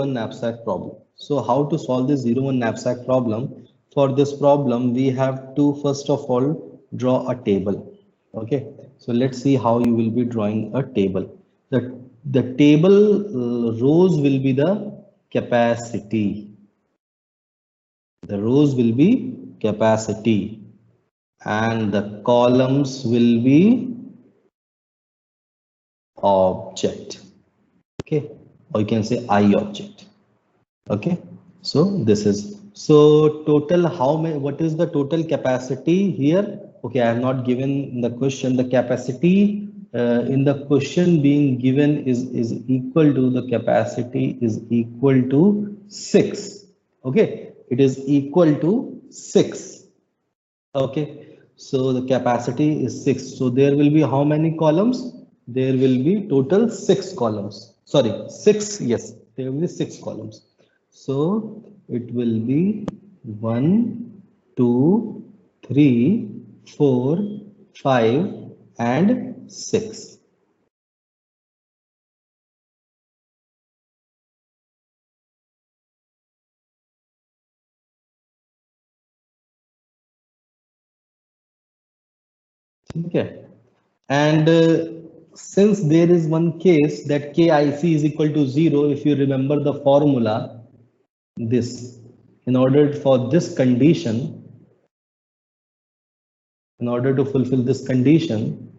one knapsack problem. So how to solve this 0, 1 knapsack problem? For this problem, we have to first of all draw a table. Okay, so let's see how you will be drawing a table. The table rows will be the capacity. The rows will be capacity and the columns will be object. Okay, or you can say I object. Okay, so this is so total how many, what is the total capacity here? Okay, I have not given in the question the capacity in the question being given is equal to the capacity is equal to 6. Okay, it is equal to 6. Okay, so the capacity is 6. So there will be how many columns? There will be total 6 columns. Sorry, 6. Yes, there will be 6 columns. So it will be 1, 2, 3, 4, 5, and 6. Okay. And since there is one case that KIC is equal to 0, if you remember the formula, this, in order for this condition, in order to fulfill this condition,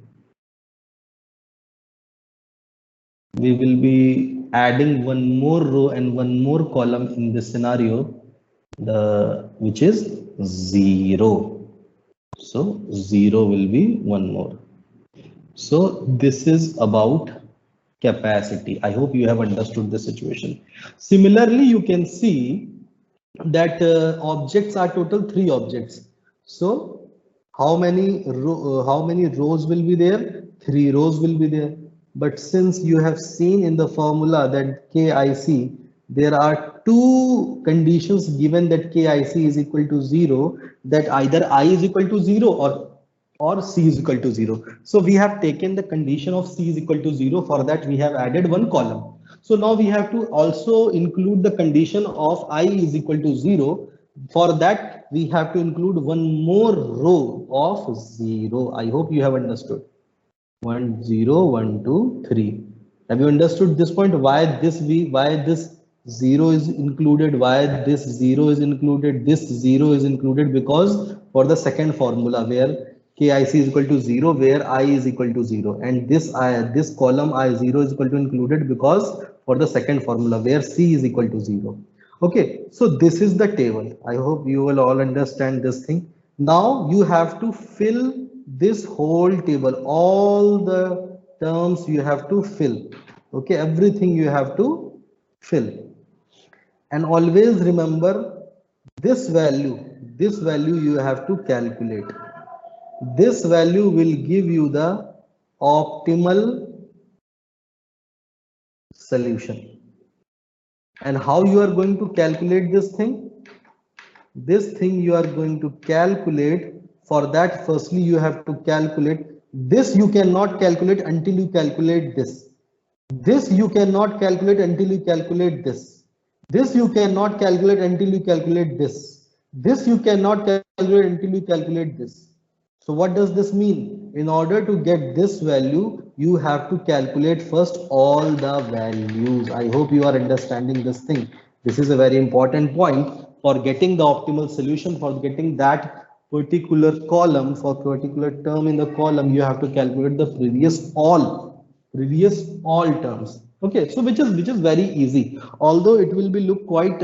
we will be adding one more row and one more column in this scenario, which is 0. So 0 will be one more. So this is about capacity. I hope you have understood the situation. Similarly, you can see that objects are total 3 objects. So how many rows will be there? 3 rows will be there. But since you have seen in the formula that KIC, there are 2 conditions given that KIC is equal to 0, that either I is equal to 0 or C is equal to 0. So we have taken the condition of C is equal to 0. For that we have added one column. So now we have to also include the condition of I is equal to 0. For that we have to include one more row of 0. I hope you have understood. 1, 0, 1, 2, 3. Have you understood this point? Why this 0 is included? Why this 0 is included? This 0 is included because for the second formula where KIC is equal to 0, where I is equal to 0, and this column I0 is equal to included because for the second formula where C is equal to 0. Okay, so this is the table. I hope you will all understand this thing. Now you have to fill this whole table, all the terms you have to fill. Okay, everything you have to fill. And always remember this value you have to calculate. This value will give you the optimal solution. And how you are going to calculate this thing? This thing you are going to calculate. For that, firstly you have to calculate this. You cannot calculate until you calculate this. This you cannot calculate until you calculate this. This you cannot calculate until you calculate this. This you cannot calculate until you calculate this. So what does this mean? In order to get this value, you have to calculate first all the values. I hope you are understanding this thing. This is a very important point for getting the optimal solution, for getting that particular column, for particular term in the column, you have to calculate the previous all terms. Okay, so which is very easy, although it will be look quite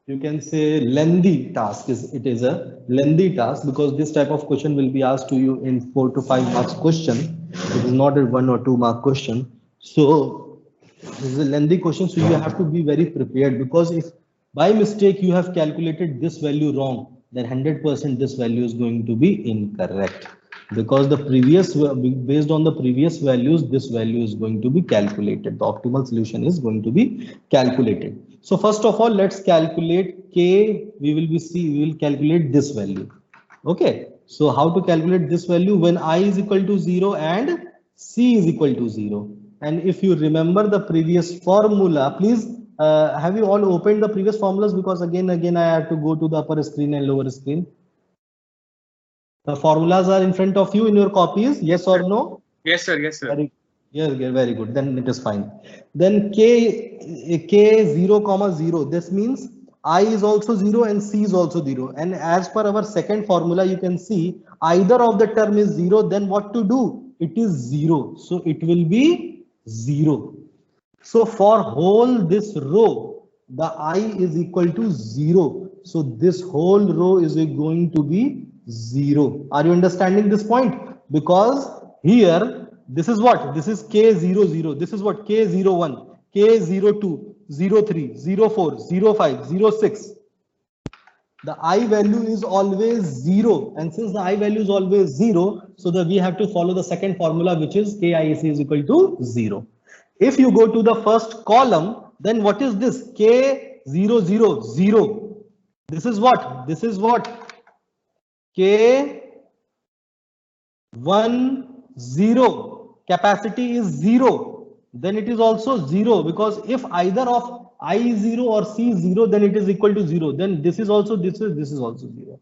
you can say lengthy task. It is a lengthy task because this type of question will be asked to you in 4 to 5 marks question. It is not a 1 or 2 mark question. So this is a lengthy question, so you have to be very prepared, because if by mistake you have calculated this value wrong, then 100% this value is going to be incorrect, because the previous, based on the previous values, this value is going to be calculated. The optimal solution is going to be calculated. So first of all, let's calculate K. We will calculate this value. Okay, so how to calculate this value? When I is equal to 0 and C is equal to 0. And if you remember the previous formula, please Have you all opened the previous formulas? Because again I have to go to the upper screen and lower screen. The formulas are in front of you in your copies. Yes or no? Yes, sir. Yes, sir. Very good. Then it is fine. Then k 0 comma 0. This means I is also 0 and C is also 0. And as per our second formula, you can see either of the term is 0. Then what to do? It is 0. So it will be 0. So for whole this row, the I is equal to 0. So this whole row is going to be 0. Are you understanding this point? Because here, this is what? This is K00. This is what? K01, K02, 03, 04, 05, 06. The I value is always 0. And since the I value is always 0, so that we have to follow the second formula, which is KIC is equal to 0. If you go to the first column, then what is this? K000. This is what? This is what? K10. Capacity is 0. Then it is also 0, because if either of I is 0 or C is 0, then it is equal to 0. Then this is also this is also 0.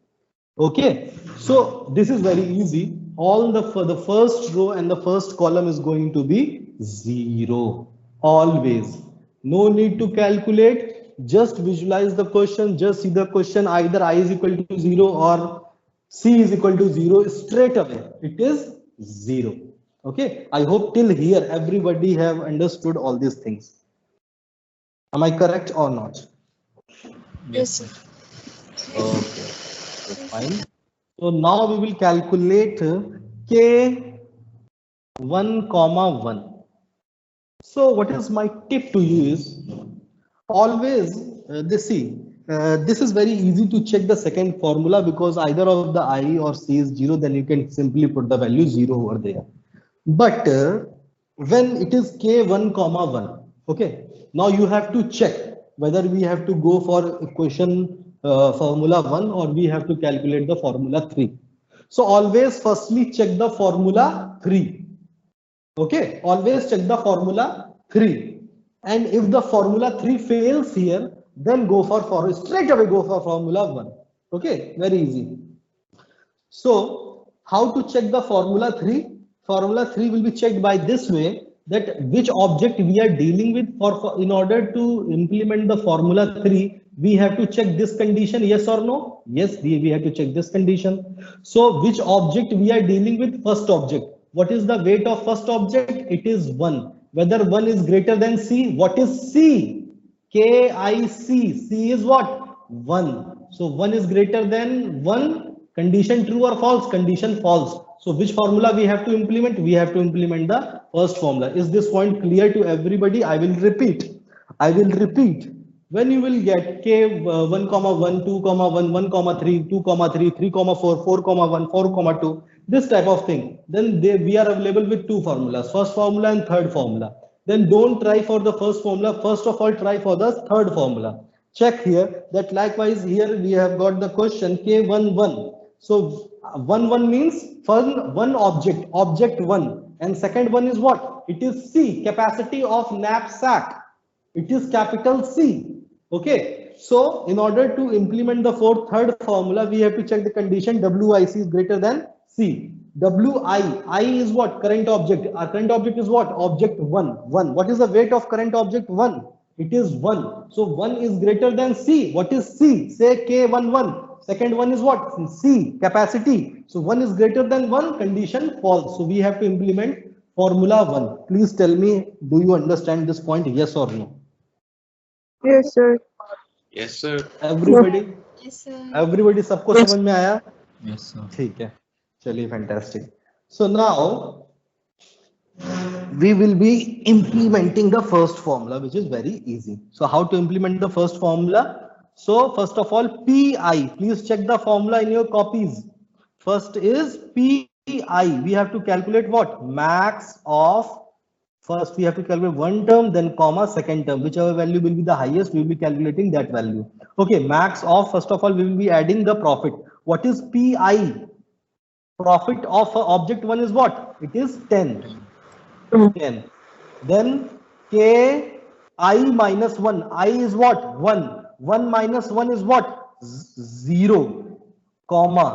Okay, so this is very easy. All the first row and the first column is going to be 0 always. No need to calculate. Just visualize the question. Just see the question. Either I is equal to 0 or C is equal to 0. Straight away it is 0. Okay, I hope till here everybody have understood all these things. Am I correct or not? Yes, sir. Okay, so fine. So now we will calculate K1 comma 1. So what is my tip to you is always this is very easy to check the second formula, because either of the I or C is 0, then you can simply put the value 0 over there. But when it is K1 comma 1, okay, now you have to check whether we have to go for equation formula 1 or we have to calculate the formula 3. So always firstly check the formula 3. Okay, always check the formula 3. And if the formula 3 fails here, then go for straight away go for formula 1. Okay, very easy. So how to check the formula 3? Formula 3 will be checked by this way, that which object we are dealing with. For in order to implement the formula 3, we have to check this condition, yes or no? Yes, we have to check this condition. So which object we are dealing with? First object. What is the weight of first object? It is 1. Whether 1 is greater than C. What is C? KIC. C is what? 1. So 1 is greater than 1. Condition true or false? Condition false. So which formula we have to implement? We have to implement the first formula. Is this point clear to everybody? I will repeat. When you will get K1 comma 1, 2 comma 1, 1 comma 3, 2 comma 3, 3 comma 4, 4 comma 1, 4 comma 2, this type of thing, then we are available with two formulas, first formula and third formula. Then don't try for the first formula. First of all, try for the third formula. Check here that likewise here we have got the question K11. So 1 means one object, object 1, and second one is what? It is C, capacity of knapsack. It is capital C. Okay, so in order to implement the third formula, we have to check the condition WIC is greater than C. I is what? Current object. Our current object is what? Object 1. What is the weight of current object 1? It is 1. So 1 is greater than C. What is C? Say K11. Second one is what? C, capacity. So 1 is greater than 1, condition false. So we have to implement formula 1. Please tell me, do you understand this point? Yes or no? Yes, sir. Yes, sir. Everybody? Yes, sir. Everybody सबको समझ में आया? Yes, sir. ठीक है, चलिए, fantastic. So now we will be implementing the first formula, which is very easy. So how to implement the first formula? So first of all, PI. Please check the formula in your copies. First is PI. We have to calculate what? Max of. First, we have to calculate one term, then comma, second term. Whichever value will be the highest, we will be calculating that value. Okay, max of, first of all, we will be adding the profit. What is PI? Profit of object 1 is what? It is 10. 10. Then KI I minus 1. I is what? 1. 1 minus 1 is what? 0, comma.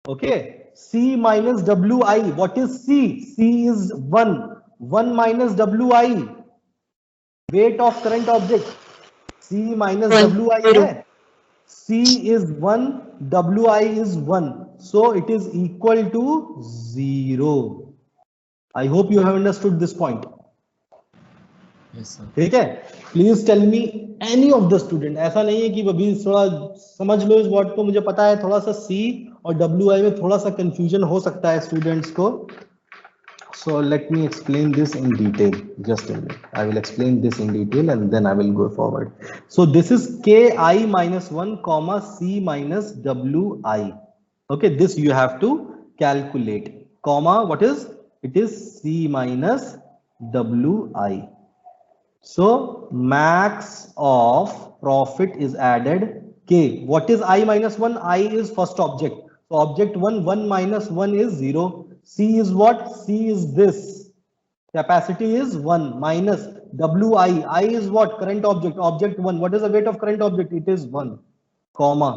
Okay. C minus Wi. What is C? C is 1. 1 minus Wi. Weight of current object. C minus Wi hai. C is 1. Wi is 1. So it is equal to 0. I hope you have understood this point. Yes, sir. ठीक है, please tell me any of the student. ऐसा नहीं है कि अभी थोड़ा समझ लो इस वर्ड को, मुझे पता है थोड़ा सा सी और डब्ल्यू आई में थोड़ा सा कंफ्यूजन हो सकता है स्टूडेंट्स को. So let me explain this in detail. Just a minute, I will explain this in detail and then I will go forward. So this is K I minus 1 comma C minus W I. Okay, this you have to calculate. Comma what is it? Is C minus W I. So max of profit is added K. What is I minus 1? I is first object. So object 1, 1 minus 1 is 0. C is what? C is this. Capacity is 1 minus Wi. I is what? Current object. Object 1. What is the weight of current object? It is 1, comma.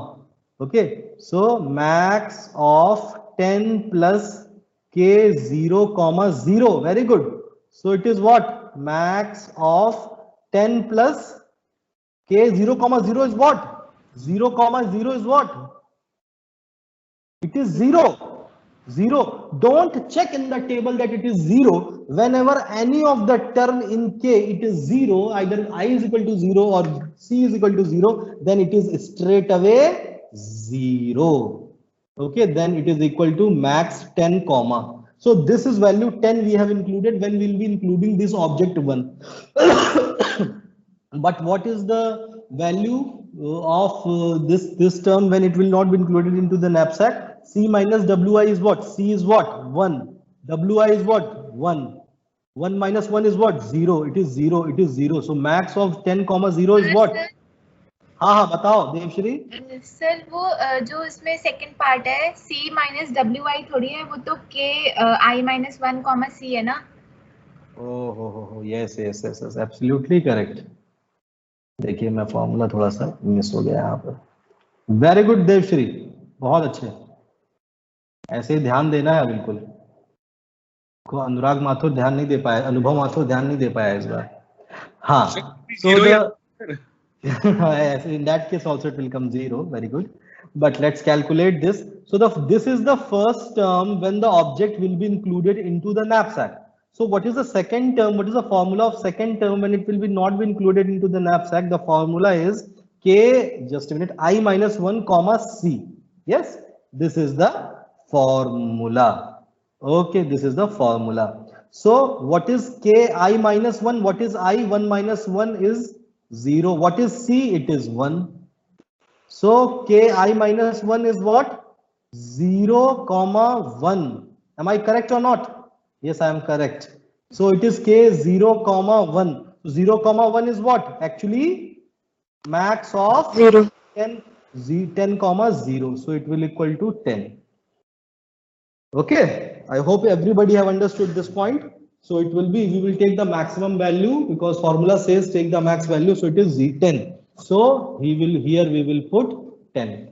Okay. So max of 10 plus K 0, comma 0. Very good. So it is what? Max of 10 plus K 0, comma 0 is what? 0, comma 0 is what? It is 0. 0. Don't check in the table that it is 0. Whenever any of the term in K it is 0, either I is equal to 0 or C is equal to 0, then it is straight away 0. Okay, then it is equal to max 10, comma. So this is value 10 we have included when we will be including this object 1. But what is the value of this term when it will not be included into the knapsack? C minus Wi is what? C is what? 1. Wi is what? 1. 1 minus 1 is what? 0. It is 0. It is 0. So max of 10, comma 0 is what? हाँ हाँ बताओ Devshri. Sir वो जो इसमें second part है C minus WI थोड़ी है, वो तो K I minus 1 comma C है ना. ओहो, yes yes yes yes, absolutely correct. देखिए मैं फॉर्मूला थोड़ा सा मिस हो गया यहाँ पर. वेरी गुड देवश्री, बहुत अच्छे. ऐसे ही ध्यान देना है बिल्कुल. को अनुराग माथुर ध्यान नहीं दे पाया, अनुभव माथुर ध्यान नहीं दे पाया इस बार. हाँ, so yes, in that case also it will come 0. Very good. But let's calculate this. So this is the first term when the object will be included into the knapsack. So what is the second term? What is the formula of second term when it will be not be included into the knapsack? The formula is K, just a minute, I minus 1, comma C. Yes, this is the formula. Okay, this is the formula. So what is K I minus 1? What is I? 1 minus 1 is 0. What is C? It is 1. So K I minus 1 is what? 0, comma 1. Am I correct or not? Yes, I am correct. So it is K 0, comma 1. 0, comma 1 is what? Actually max of 0. 10, comma 0. So it will equal to 10. Okay, I hope everybody have understood this point. So it will be, we will take the maximum value because formula says take the max value. So it is 10. So here we will put 10.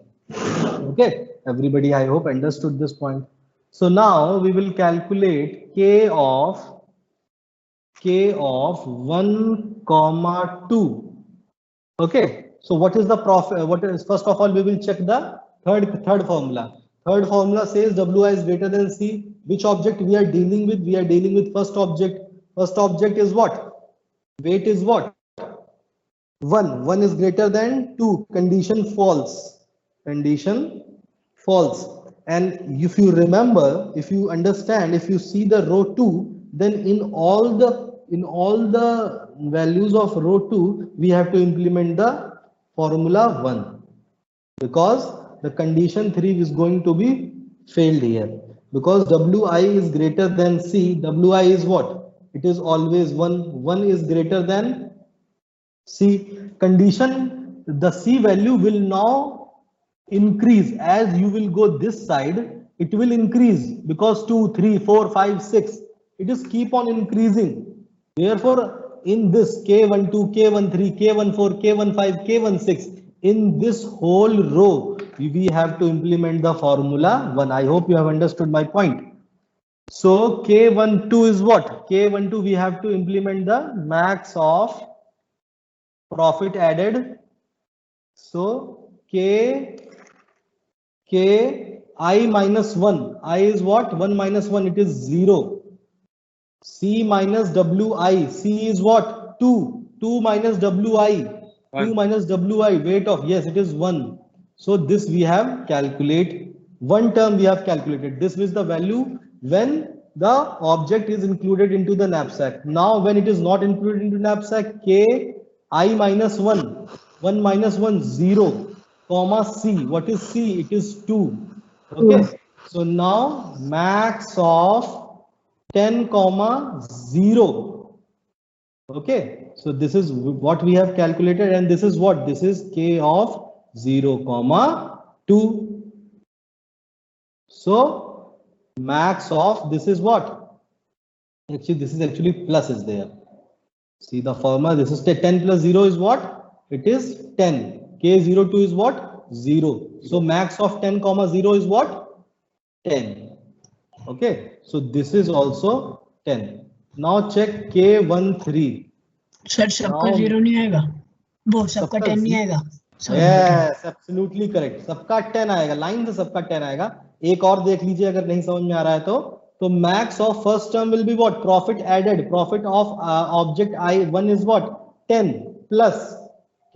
Okay, everybody I hope understood this point. So now we will calculate K of 1, comma 2. Okay, so what is the profit? What is, first of all we will check the third formula. Third formula says Wi is greater than C. Which object we are dealing with? We are dealing with first object. First object is what? Weight is what? 1. 1 is greater than 2. Condition false. Condition false. And if you remember, if you understand, if you see the row 2, then in all the values of row 2, we have to implement the formula 1. Because the condition 3 is going to be failed here. Because Wi is greater than C, Wi is what? It is always 1. 1 is greater than C. Condition, the C value will now increase as you will go this side. It will increase because 2, 3, 4, 5, 6. It is keep on increasing. Therefore, in this K12, K13, K14, K15, K16, in this whole row, we have to implement the formula 1. I hope you have understood my point. So K12 is what? K12 we have to implement the max of profit added. So I minus 1. I is what? 1 minus 1, it is 0. C minus Wi. C is what? 2. 2 minus Wi. 2 1. minus Wi. Weight of, yes, it is 1. So this we have calculated. One term we have calculated. This is the value when the object is included into the knapsack. Now when it is not included into knapsack, K I minus 1. 1 minus 1, 0. Comma C. What is C? It is 2. Okay. So now max of 10 comma 0. Okay, so this is what we have calculated, and this is what? This is K of 0 comma 2. So max of this is what? Actually, this is actually plus is there. See the formula, this is 10 plus 0 is what? It is 10. K02 is what? 0. So max of 10 comma 0 is what? 10. Okay, so this is also 10. Now check K13. Sir सबका Now- 0 नहीं आएगा, वो सबका सबका 10 नहीं जी- आएगा. Yes, absolutely correct. सबका 10 आएगा, लाइन से सबका 10 आएगा. एक और देख लीजिए अगर नहीं समझ में आ रहा है तो max of first term will be what? Profit added. Profit of object I 1 is what? 10 plus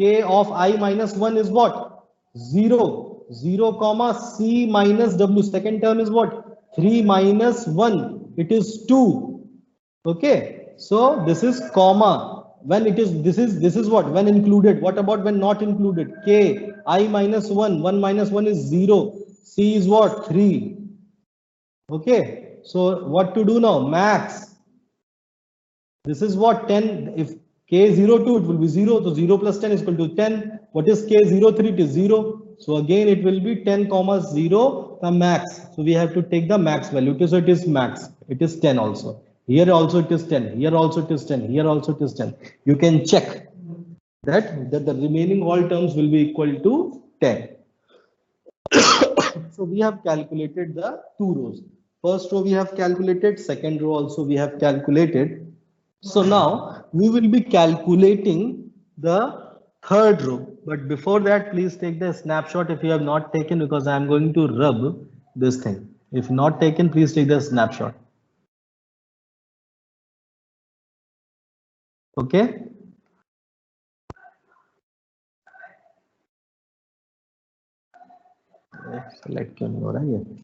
K of I minus 1 is what? 0. 0 comma C minus W. Second term is what? 3 minus 1. It is 2. Okay. So this is comma. When it is, this is what? When included. What about when not included? K I minus 1. 1 minus 1 is 0. C is what? 3. Okay. So what to do now? Max. This is what? 10. If K02, it will be 0. So 0 plus 10 is equal to 10. What is K03? It is 0. So again it will be 10 comma 0 the max. So we have to take the max value. So it is max. It is 10 also. Here also it is 10. Here also it is 10. Here also it is 10. You can check that the remaining all terms will be equal to 10. So we have calculated the two rows. First row we have calculated. Second row also we have calculated. So now we will be calculating the third row. But before that, please take the snapshot if you have not taken, because I am going to rub this thing. If not taken, please take the snapshot. Okay. Select क्यों नहीं हो रहा है ये?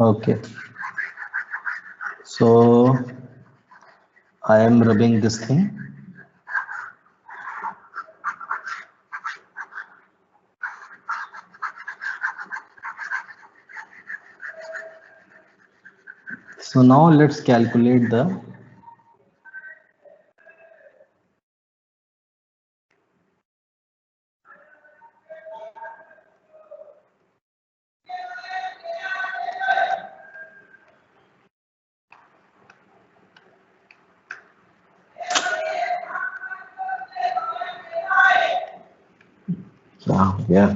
Okay. So I am rubbing this thing. So now let's calculate the yeah.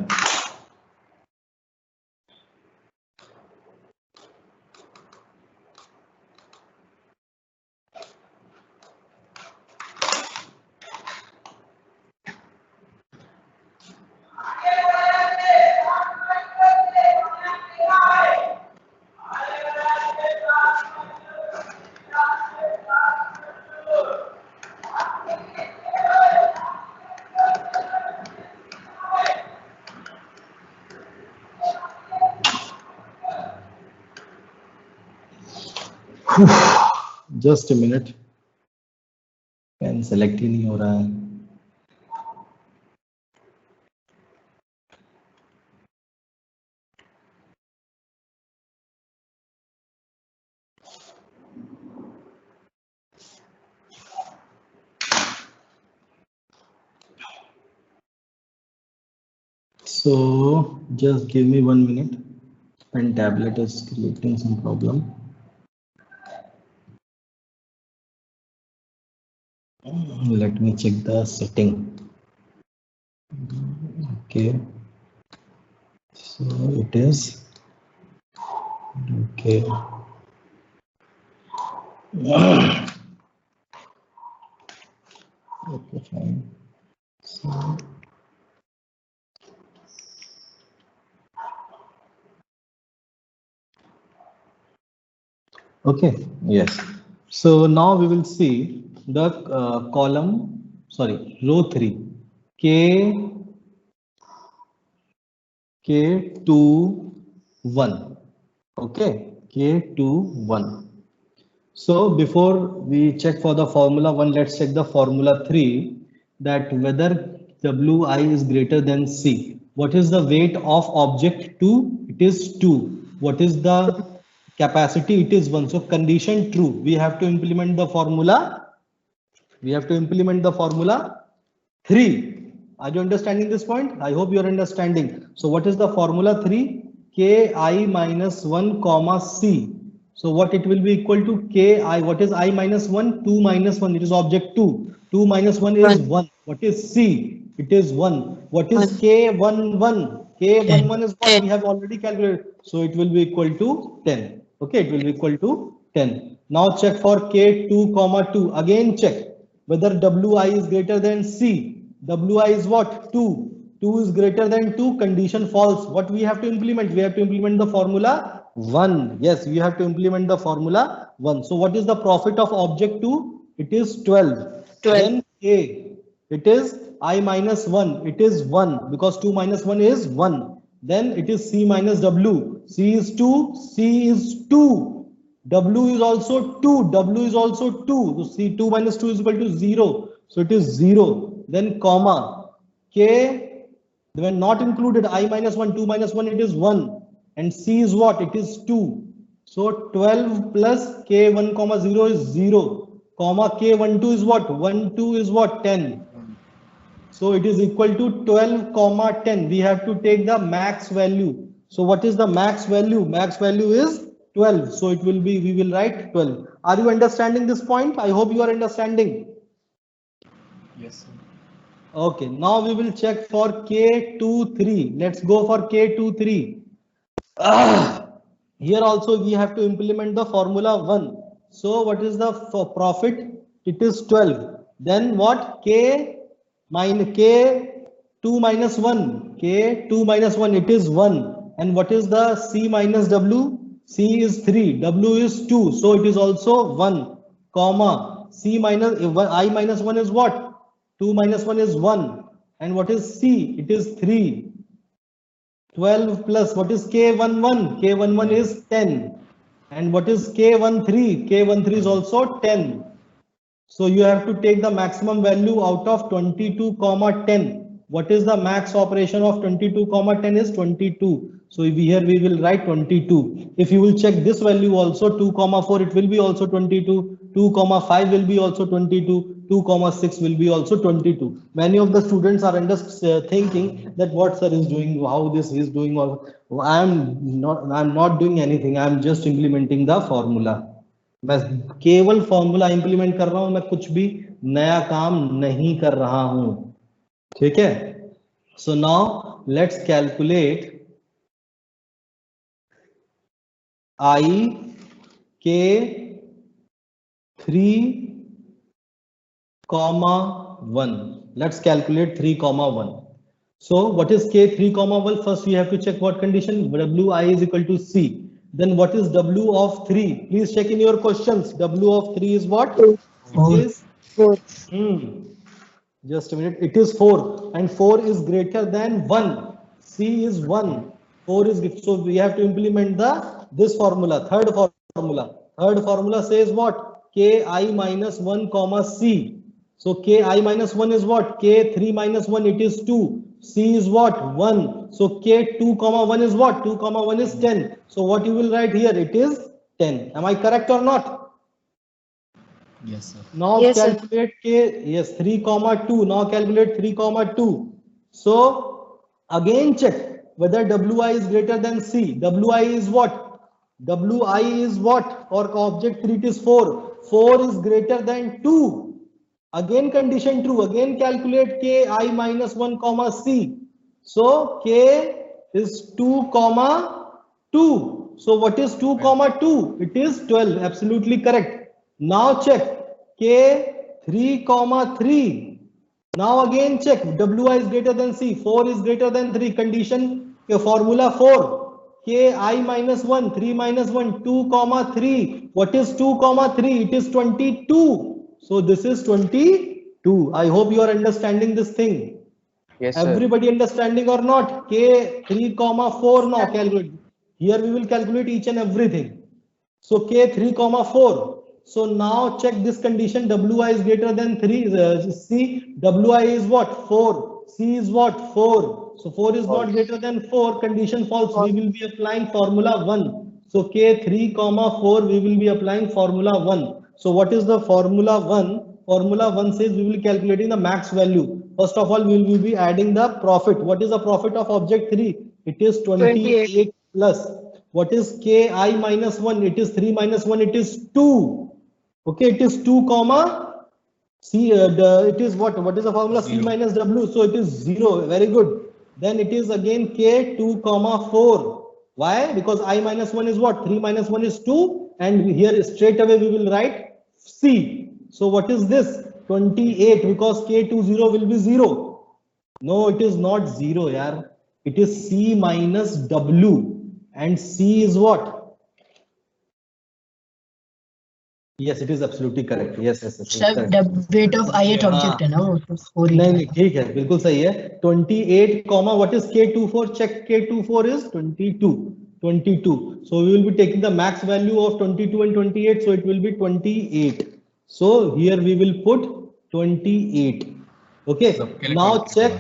Just a minute. Pen select ही नहीं हो रहा है. So just give me 1 minute. Pen tablet is creating some problem. Let me check the setting. Okay. So it is okay. Okay, fine. So okay, yes. So now we will see the row 3, K2 1. Okay, K2 1. So before we check for the formula 1, let's check the formula 3, that whether Wi is greater than C. What is the weight of object 2? It is 2. What is the capacity? It is 1. So condition true. We have to implement the formula. We have to implement the formula 3. Are you understanding this point? I hope you are understanding. So what is the formula 3? Ki minus 1 comma C. So what it will be equal to Ki? What is I minus 1? 2 minus 1. It is object 2. 2 minus 1 is 1. What is C? It is 1. What is K11? K11 is what we have already calculated. So it will be equal to 10. Okay, it will be equal to 10. Now check for K2 comma 2. Again check whether Wi is greater than C. Wi is what? 2. 2 is greater than 2. Condition false. What we have to implement? We have to implement the formula 1. Yes, we have to implement the formula 1. So what is the profit of object 2? It is 12. Then A, it is I minus 1. It is 1 because 2 minus 1 is 1. Then it is C minus W. C is 2. C is 2. W is also 2. W is also 2. So C 2 minus 2 is equal to 0. So it is 0. Then comma. K, when not included, I minus 1, 2 minus 1, it is 1. And C is what? It is 2. So 12 plus K1 comma 0 is 0. Comma K12 is what? 1, 2 is what? 10. So it is equal to 12 comma 10. We have to take the max value. So what is the max value? Max value is 12. So it will be, we will write 12. Are you understanding this point? I hope you are understanding. Yes, sir. Okay, now we will check for K23. Let's go for K23. Here also we have to implement the formula 1. So what is the profit? It is 12. Then what? K2 minus 1. K2 minus 1, it is 1. And what is the C minus W? C is 3. W is 2. So it is also 1. Comma. C minus I minus 1 is what? 2 minus 1 is 1. And what is C? It is 3. 12 plus what is K11? K11 is 10. And what is K13? K13 is also 10. So you have to take the maximum value out of 22 comma 10. What is the max operation of 22 comma 10 is 22. So here we will write 22. If you will check this value also 2 comma 4, it will be also 22. 2 comma 5 will be also 22. 2 comma 6 will be also 22. Many of the students are thinking that what sir is doing, how this is doing, or I'm not doing anything. I'm just implementing the formula. मैं केवल formula implement कर रहा हूं, मैं कुछ भी नया काम नहीं कर रहा हूं. ठीक है. So now let's calculate I K3 comma 1. Let's calculate 3 comma 1. So what is K3 comma 1? First we have to check what condition. Wi is equal to C. Then what is W of 3? Please check in your questions. W of 3 is what? 4. It is 4. Just a minute. It is 4. And 4 is greater than 1. C is 1. 4 is, so we have to implement this formula. Third formula. Third formula says what? Ki minus 1 comma C. So Ki minus 1 is what? K3 minus 1, it is 2. C is what? 1. So K2 comma 1 is what? 2 comma 1 is 10. So what you will write here? It is 10. Am I correct or not? Yes, sir. Now Yes, sir. calculate K, yes, 3 comma 2. Now calculate 3 comma 2. So Again check whether Wi is greater than C. Wi is what? Wi is what? For object 3 it is 4. 4 is greater than 2. Again condition true. Again calculate Ki minus 1 comma C. So K is 2 comma 2. So what is 2 comma 2? It is 12. Absolutely correct. Now check K 3 comma 3. Now again check Wi is greater than C. 4 is greater than 3. Condition formula 4. Ki minus 1. 3 minus 1. 2 comma 3. What is 2 comma 3? It is 22. So this is 22. I hope you are understanding this thing. Yes, sir. Everybody understanding or not? K 3 comma 4 now calculate. Here we will calculate each and everything. So K 3 comma 4. So now check this condition. Wi is greater than 3. C. Wi is what? 4. C is what? 4. So 4 is not greater than 4. Condition false. We will be applying formula 1. So K 3 comma 4. We will be applying formula 1. So what is the formula 1? Formula 1 says we will be calculating the max value. First of all, we will be adding the profit. What is the profit of object 3? It is 28 plus. What is Ki minus 1? It is 3 minus 1. It is 2. Okay, it is 2 comma C. It is what? What is the formula? 0. C minus W. So it is 0. Very good. Then it is again K 2 comma 4. Why? Because I minus 1 is what? 3 minus 1 is 2. And here straight away we will write C. So what is this? 28, because K20 will be 0. No, it is not 0, yaar. It is C minus W. And C is what? Yes, it is absolutely correct. Yes. Sir, the weight of ith object है ना वो तो 4 ही नहीं ठीक है बिल्कुल सही है 28 comma what is K24 check K24 is 22 so we will be taking the max value of 22 and 28 so it will be 28 so here we will put 28 okay now check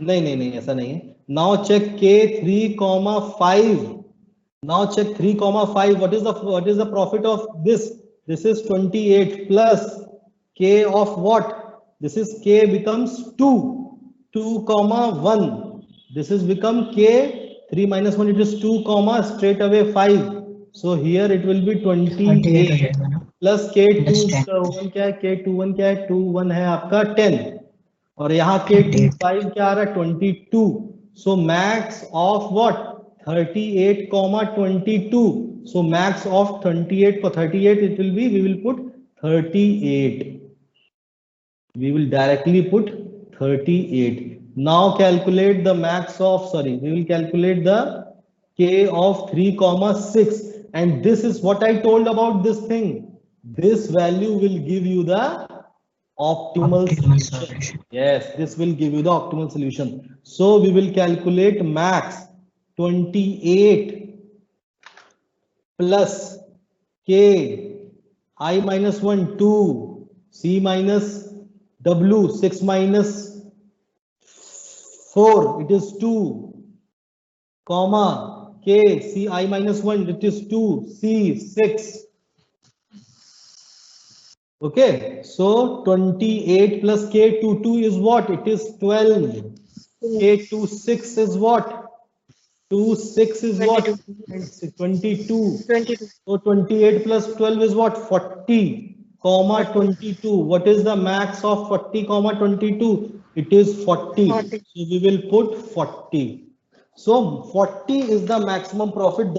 नहीं ऐसा नहीं है now check K3 comma 5 now check 3 comma 5 what is the profit of this is 28 plus K of what this is K becomes 2 comma 1 this is become K 3 minus 1 it is 2 comma straight away 5 so here it will be 28 plus K21 क्या है K21 क्या है 21 है आपका 10 और यहाँ K25 क्या आ रहा है 22 so max of what 38 comma 22 so max of 38 for 38 it will be we will put 38 we will directly put 38 now calculate the max of we will calculate the K of 3 comma 6 and this is what I told about this thing this value will give you the optimal solution. Yes this will give you the optimal solution so we will calculate max 28 plus K I minus 1 2 C minus W 6 minus 4 it is 2 comma K C I minus 1 it is 2 C 6 okay so 28 plus K22 is what it is 12 K26 is what 26 is 22. What 22 so 28 plus 12 is what 40 comma 22 what is the max of 40 comma 22 it is 40 so we will put 40 so 40 is the maximum profit